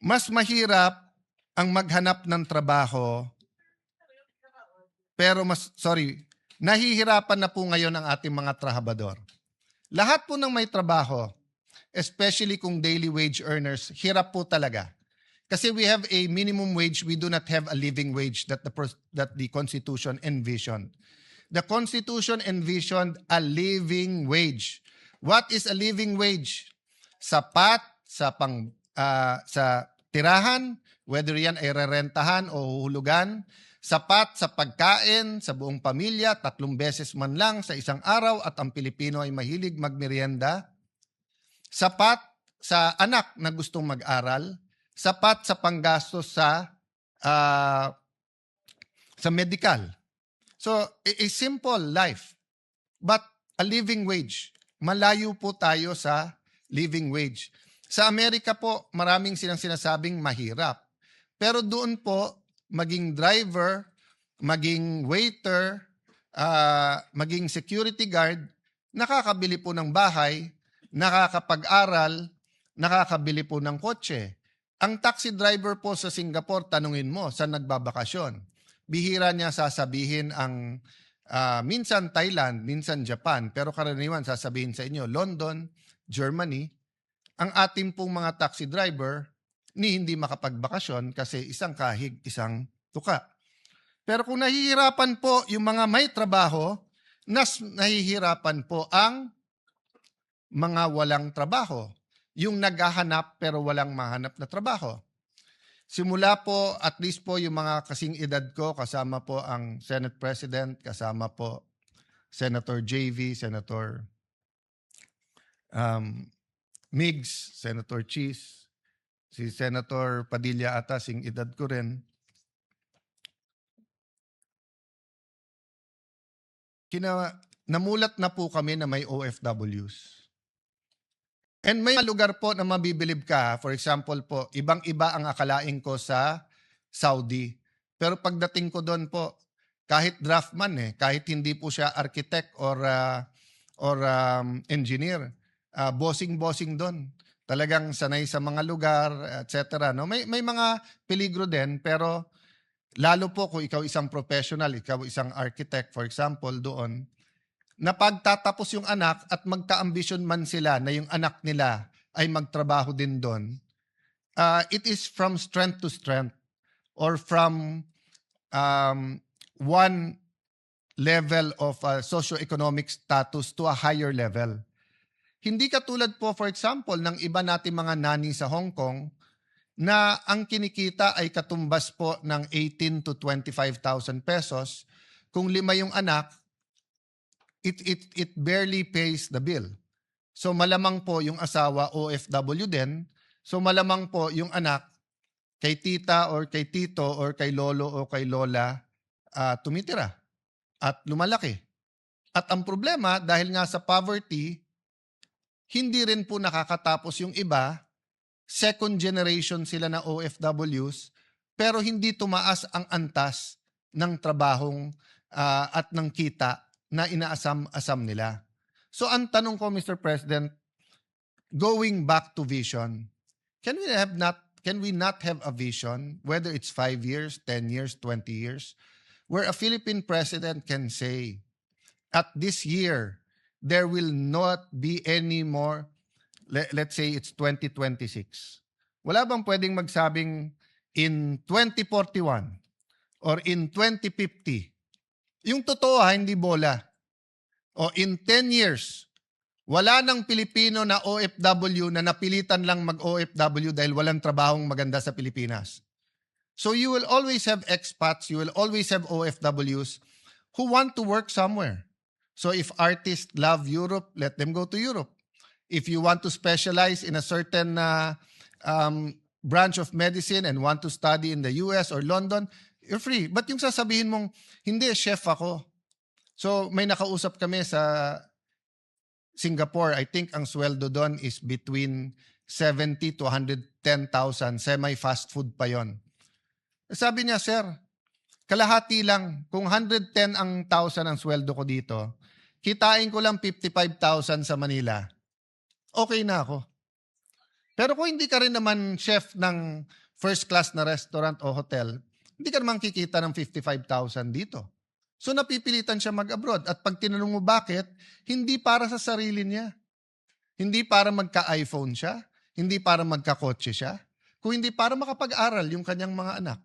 Mas mahirap ang maghanap ng trabaho, pero nahihirapan na po ngayon ang ating mga trabahador. Lahat po ng may trabaho, especially kung daily wage earners, hirap po talaga. Kasi we have a minimum wage, we do not have a living wage that the Constitution envisioned. The Constitution envisioned a living wage. What is a living wage? Sapat sa tirahan, whether yan ay rerentahan o huhulugan, sapat sa pagkain sa buong pamilya, 3 beses man lang sa isang araw at ang Pilipino ay mahilig magmerienda, sapat sa anak na gustong mag-aral, sapat sa panggastos sa medical. So, a simple life, but a living wage. Malayo po tayo sa living wage. Sa Amerika po, maraming silang sinasabing mahirap. Pero doon po, maging driver, maging waiter, maging security guard, nakakabili po ng bahay, nakakapag-aral, nakakabili po ng kotse. Ang taxi driver po sa Singapore, tanungin mo, saan nagbabakasyon? Bihira niya sasabihin ang minsan Thailand, minsan Japan, pero karaniwan sasabihin sa inyo, London, Germany. Ang ating pong mga taxi driver ni hindi makapagbakasyon kasi isang kahig, isang tuka. Pero kung nahihirapan po yung mga may trabaho, nahihirapan po ang mga walang trabaho. Yung naghahanap pero walang mahanap na trabaho. Simula po, at least po yung mga kasing edad ko, kasama po ang Senate President, kasama po Senator JV, Senator Migs, Senator Cheese, si Senator Padilla ata, sing edad ko rin. Namulat na po kami na may OFWs. And may lugar po na mabibilib ka, for example po, ibang-iba ang akalain ko sa Saudi. Pero pagdating ko doon po, kahit draftman kahit hindi po siya architect or engineer, bossing-bossing doon. Talagang sanay sa mga lugar, etc. No? May mga peligro din, pero lalo po kung ikaw isang professional, ikaw isang architect, for example, doon, na pagtatapos yung anak at magka-ambisyon man sila na yung anak nila ay magtrabaho din doon, it is from strength to strength or from one level of socio-economic status to a higher level. Hindi katulad po, for example, ng iba nating mga nani sa Hong Kong na ang kinikita ay katumbas po ng 18 to 25,000 pesos. Kung 5 yung anak, it barely pays the bill. So malamang po yung asawa OFW din. So malamang po yung anak kay tita or kay tito or kay lolo o kay lola tumitira at lumalaki. At ang problema, dahil nga sa poverty, hindi rin po nakakatapos yung iba. Second generation sila na OFWs, pero hindi tumaas ang antas ng trabahong at ng kita na inaasam-asam nila. So ang tanong ko, Mr. President, going back to vision, can we not have a vision, whether it's 5 years, 10 years, 20 years, where a Philippine president can say, at this year, there will not be any more, let's say it's 2026. Wala bang pwedeng magsabing in 2041 or in 2050? Yung totoo hindi bola. O in 10 years, wala nang Pilipino na OFW na napilitan lang mag-OFW dahil walang trabahong maganda sa Pilipinas. So you will always have expats, you will always have OFWs who want to work somewhere. So if artists love Europe, let them go to Europe. If you want to specialize in a certain branch of medicine and want to study in the US or London, you're free. But yung sasabihin mong, hindi, chef ako. So may nakausap kami sa Singapore. I think ang sweldo doon is between 70 to 110,000. Semi-fast food pa yon. Sabi niya, sir, kalahati lang. Kung 110 ang sweldo ko dito, kitain ko lang 55,000 sa Manila. Okay na ako. Pero kung hindi ka rin naman chef ng first class na restaurant o hotel, hindi ka naman kikita ng 55,000 dito. So napipilitan siya mag-abroad. At pag tinanong mo bakit, hindi para sa sarili niya. Hindi para magka-iPhone siya. Hindi para magka-kotse siya. Kung hindi para makapag-aral yung kanyang mga anak.